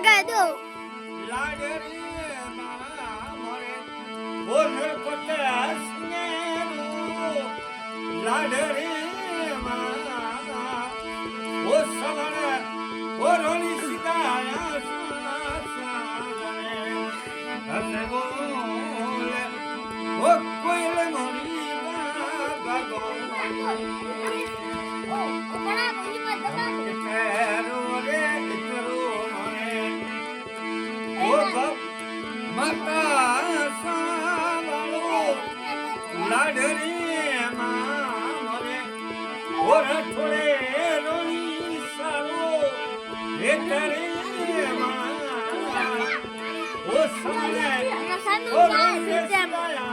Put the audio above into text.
લગાય દો લાડરી માં મોરે બોલ પોતે સ્નેહ લાડરી માં ઓ સવણે ઓ રોણી સીતા સુના સાગરે હસે બોલે ઓ કોઈલ મોરી બાગો ઓ બડા બોલી મત દબા તેરો રે તેરો મોરે ઓ બાપ માતા સાંભળો લાડરી માં મોરે ઓર થોડે રોણી સારો એ કરે માં ઓ સમને સાનું ઓ ગાય રોણી સિસ્ટમ સાયા